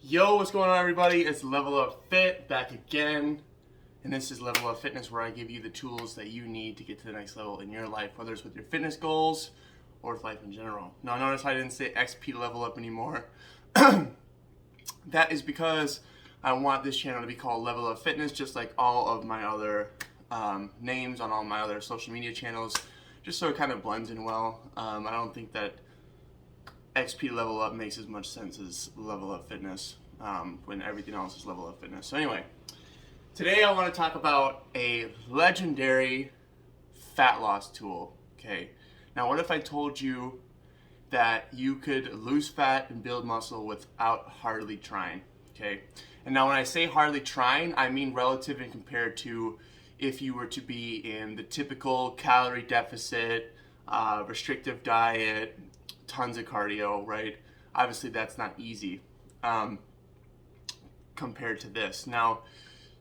Yo, what's going on, everybody? It's Level Up Fit back again, and this is Level Up Fitness, where I give you the tools that you need to get to the next level in your life, whether it's with your fitness goals or with life in general. Now, notice I didn't say XP Level Up anymore. That is because I want this channel to be called Level Up Fitness, just like all of my other names on all my other social media channels, just so it kind of blends in well. I don't think that XP Level Up makes as much sense as Level Up Fitness when everything else is Level Up Fitness. So anyway, today I want to talk about a legendary fat loss tool. Okay, now what if I told you that you could lose fat and build muscle without hardly trying? Okay, and now when I say hardly trying, I mean relative and compared to if you were to be in the typical calorie deficit, restrictive diet, tons of cardio, right? Obviously that's not easy compared to this. Now,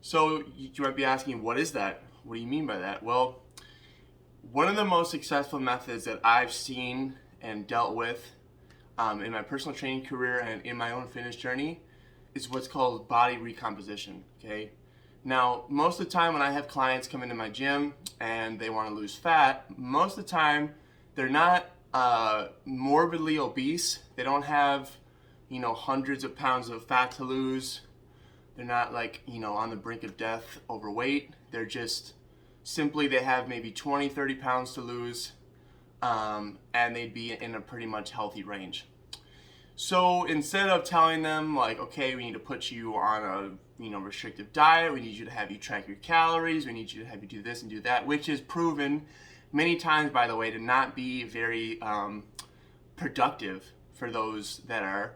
so you might be asking, what is that? What do you mean by that? Well, one of the most successful methods that I've seen and dealt with in my personal training career and in my own fitness journey is what's called body recomposition, okay? Now, most of the time when I have clients come into my gym and they want to lose fat, most of the time they're not morbidly obese. They don't have, hundreds of pounds of fat to lose. They're not like, on the brink of death overweight. They're just simply, they have maybe 20, 30 pounds to lose, and they'd be in a pretty much healthy range. So instead of telling them like, okay, we need to put you on a restrictive diet, we need you to have you track your calories, we need you to have you do this and do that, which is proven many times, by the way, to not be very productive for those that are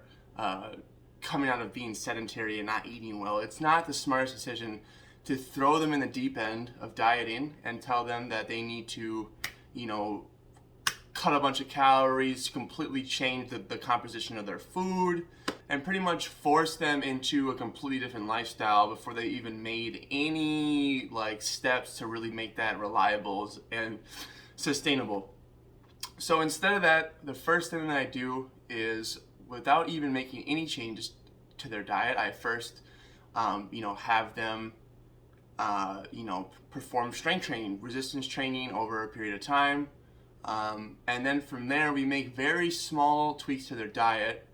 coming out of being sedentary and not eating well. It's not the smartest decision to throw them in the deep end of dieting and tell them that they need to, cut a bunch of calories, completely change the composition of their food, and pretty much force them into a completely different lifestyle before they even made any steps to really make that reliable and sustainable. So instead of that, the first thing that I do is, without even making any changes to their diet, I first have them perform strength training, resistance training over a period of time. And then from there, we make very small tweaks to their diet,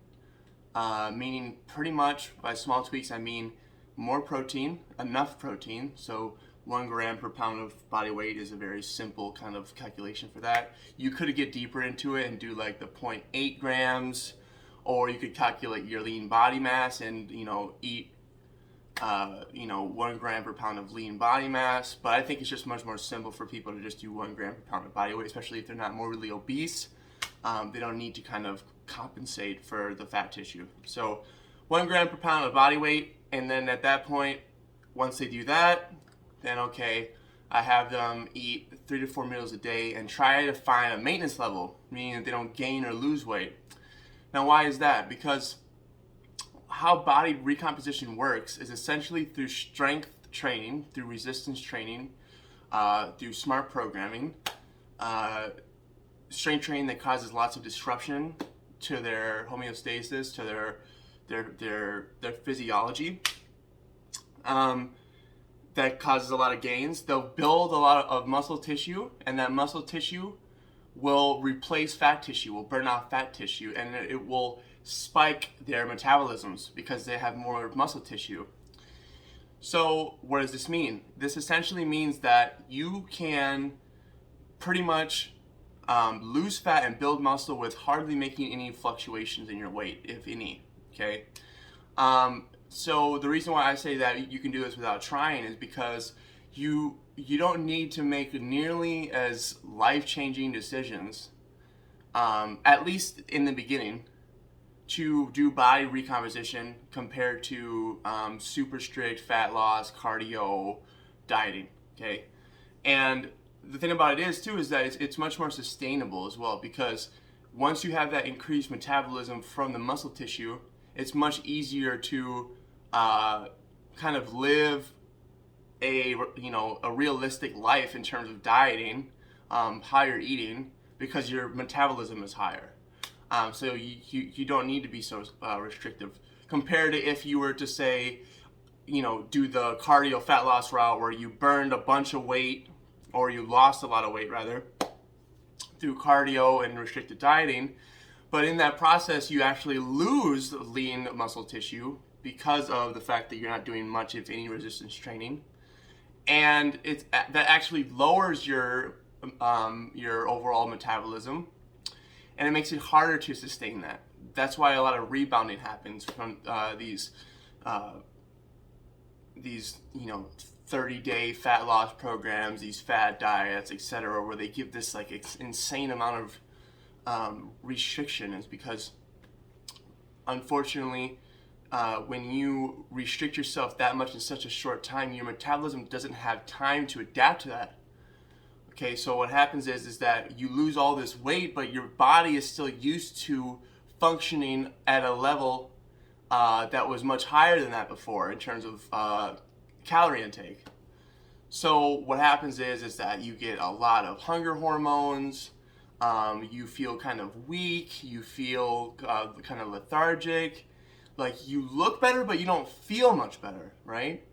meaning pretty much by small tweaks, I mean more protein, enough protein. So 1 gram per pound of body weight is a very simple kind of calculation for that. You could get deeper into it and do like the 0.8 grams, or you could calculate your lean body mass and, eat 1 gram per pound of lean body mass. But I think it's just much more simple for people to just do 1 gram per pound of body weight, especially if they're not morbidly obese. They don't need to kind of compensate for the fat tissue. So 1 gram per pound of body weight, and then at that point, once they do that, then okay, I have them eat 3 to 4 meals a day and try to find a maintenance level, meaning that they don't gain or lose weight. Now, why is that? Because how body recomposition works is essentially through strength training, through resistance training, through smart programming, strength training that causes lots of disruption to their homeostasis, to their physiology. That causes a lot of gains. They'll build a lot of muscle tissue, and that muscle tissue will replace fat tissue, will burn off fat tissue, and it will spike their metabolisms because they have more muscle tissue. So what does this mean? This essentially means that you can pretty much lose fat and build muscle with hardly making any fluctuations in your weight, if any, okay? So the reason why I say that you can do this without trying is because you don't need to make nearly as life-changing decisions, at least in the beginning, to do body recomposition compared to super strict fat loss, cardio, dieting, okay? And the thing about it is too is that it's much more sustainable as well, because once you have that increased metabolism from the muscle tissue, it's much easier to kind of live a realistic life in terms of dieting, higher eating, because your metabolism is higher. So you don't need to be so restrictive compared to if you were to say, do the cardio fat loss route where you burned a bunch of weight, or you lost a lot of weight rather, through cardio and restricted dieting. But in that process, you actually lose lean muscle tissue because of the fact that you're not doing much, if any, resistance training. And that actually lowers your overall metabolism, and it makes it harder to sustain that. That's why a lot of rebounding happens from these 30-day fat loss programs, these fad diets, etc., where they give this like insane amount of restriction. Is because, unfortunately, when you restrict yourself that much in such a short time, your metabolism doesn't have time to adapt to that. Okay, so what happens is that you lose all this weight, but your body is still used to functioning at a level that was much higher than that before in terms of calorie intake. So what happens is that you get a lot of hunger hormones, you feel kind of weak, you feel kind of lethargic, like you look better, but you don't feel much better, right?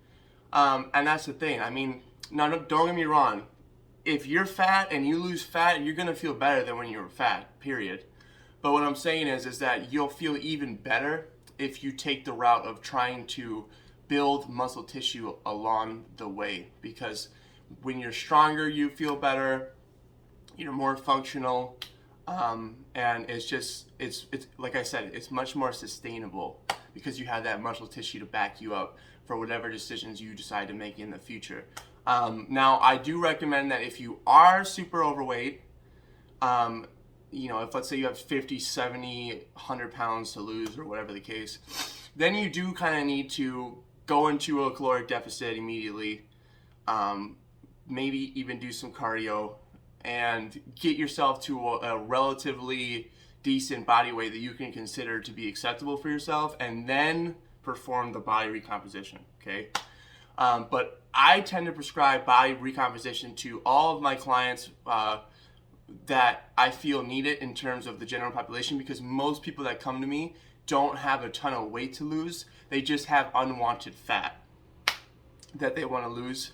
And that's the thing. I mean, now don't get me wrong. If you're fat and you lose fat, you're gonna feel better than when you were fat, period. But what I'm saying is that you'll feel even better if you take the route of trying to build muscle tissue along the way. Because when you're stronger, you feel better, you're more functional, and it's like I said, it's much more sustainable because you have that muscle tissue to back you up for whatever decisions you decide to make in the future. Now, I do recommend that if you are super overweight, if let's say you have 50, 70, 100 pounds to lose or whatever the case, then you do kind of need to go into a caloric deficit immediately, maybe even do some cardio and get yourself to a relatively decent body weight that you can consider to be acceptable for yourself, and then perform the body recomposition, okay? But I tend to prescribe body recomposition to all of my clients that I feel need it in terms of the general population, because most people that come to me don't have a ton of weight to lose. They just have unwanted fat that they want to lose,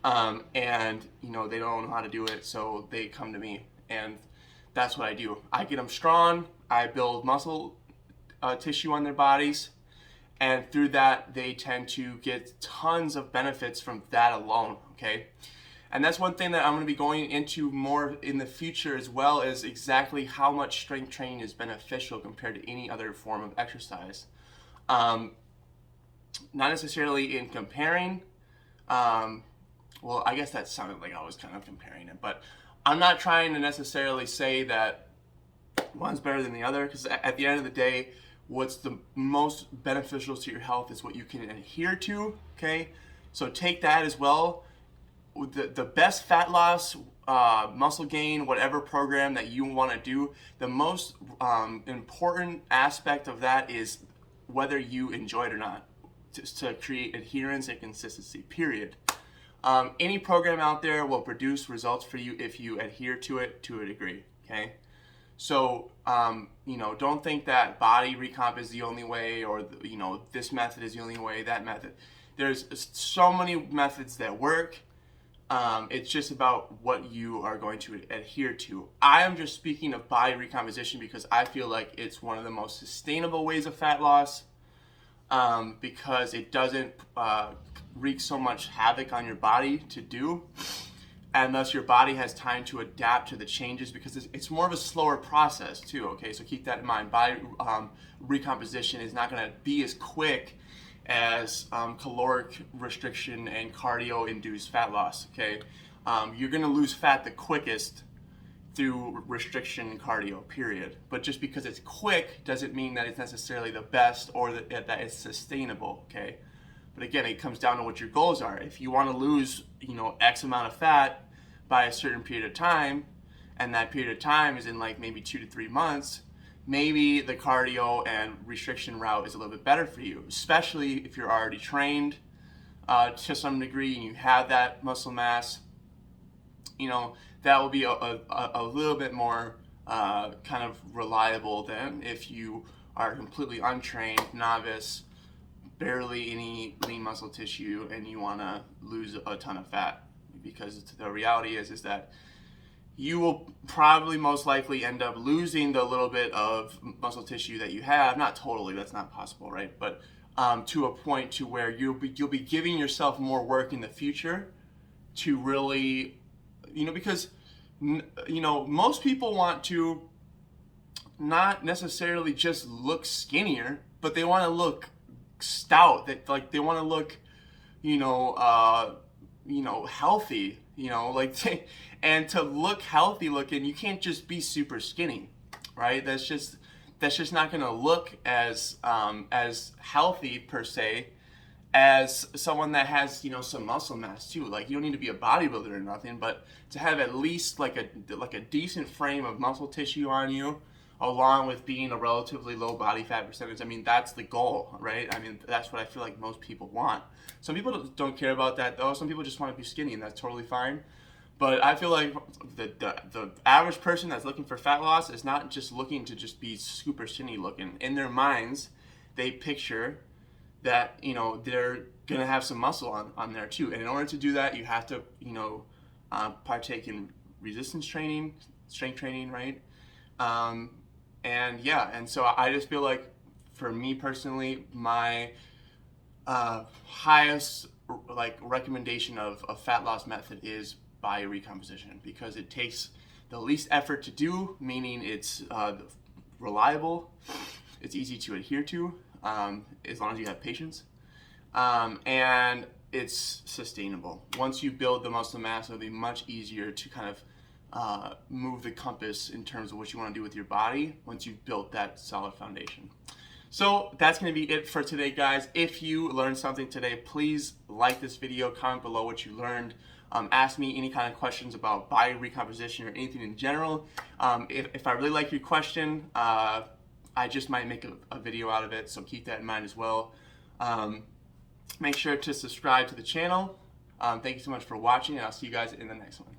and they don't know how to do it, so they come to me, and that's what I do. I get them strong, I build muscle tissue on their bodies, and through that they tend to get tons of benefits from that alone, okay? And that's one thing that I'm going to be going into more in the future, as well as exactly how much strength training is beneficial compared to any other form of exercise. Not necessarily in comparing, well, I guess that sounded like I was kind of comparing it, but I'm not trying to necessarily say that one's better than the other, because at the end of the day, what's the most beneficial to your health is what you can adhere to, okay? So take that as well. The best fat loss, muscle gain, whatever program that you want to do, the most important aspect of that is whether you enjoy it or not, to create adherence and consistency, period. Any program out there will produce results for you if you adhere to it to a degree, okay? So, don't think that body recomp is the only way, or, this method is the only way, that method. There's so many methods that work. It's just about what you are going to adhere to. I am just speaking of body recomposition because I feel like it's one of the most sustainable ways of fat loss, because it doesn't wreak so much havoc on your body to do, and thus your body has time to adapt to the changes, because it's more of a slower process too, okay? So keep that in mind. Body recomposition is not going to be as quick as caloric restriction and cardio-induced fat loss, okay? You're going to lose fat the quickest through restriction and cardio, period. But just because it's quick doesn't mean that it's necessarily the best or that it's sustainable, okay? But again, it comes down to what your goals are. If you want to lose, X amount of fat by a certain period of time, and that period of time is in like maybe 2 to 3 months, maybe the cardio and restriction route is a little bit better for you, especially if you're already trained to some degree and you have that muscle mass. That will be a little bit more kind of reliable than if you are completely untrained, novice, barely any lean muscle tissue, and you want to lose a ton of fat. Because the reality is that you will probably most likely end up losing the little bit of muscle tissue that you have. Not totally, that's not possible, right? But to a point to where you'll be giving yourself more work in the future to really, because most people want to not necessarily just look skinnier, but they want to look stout. That they want to look, healthy. And to look healthy looking, you can't just be super skinny, right? That's just not going to look as healthy per se as someone that has some muscle mass too. Like, you don't need to be a bodybuilder or nothing, but to have at least like a decent frame of muscle tissue on you, along with being a relatively low body fat percentage. I mean, that's the goal, right? I mean, that's what I feel like most people want. Some people don't care about that though. Some people just want to be skinny, and that's totally fine. But I feel like the average person that's looking for fat loss is not just looking to just be super skinny looking. In their minds, they picture that they're gonna have some muscle on there too. And in order to do that, you have to partake in resistance training, strength training, right? And so I just feel like, for me personally, my highest recommendation of a fat loss method is biorecomposition, because it takes the least effort to do, meaning it's reliable, it's easy to adhere to, as long as you have patience, and it's sustainable. Once you build the muscle mass, it'll be much easier to kind of move the compass in terms of what you want to do with your body once you've built that solid foundation. So that's going to be it for today, guys. If you learned something today, please like this video, comment below what you learned. Ask me any kind of questions about biorecomposition or anything in general. If I really like your question, I just might make a video out of it, so keep that in mind as well. Make sure to subscribe to the channel. Thank you so much for watching, and I'll see you guys in the next one.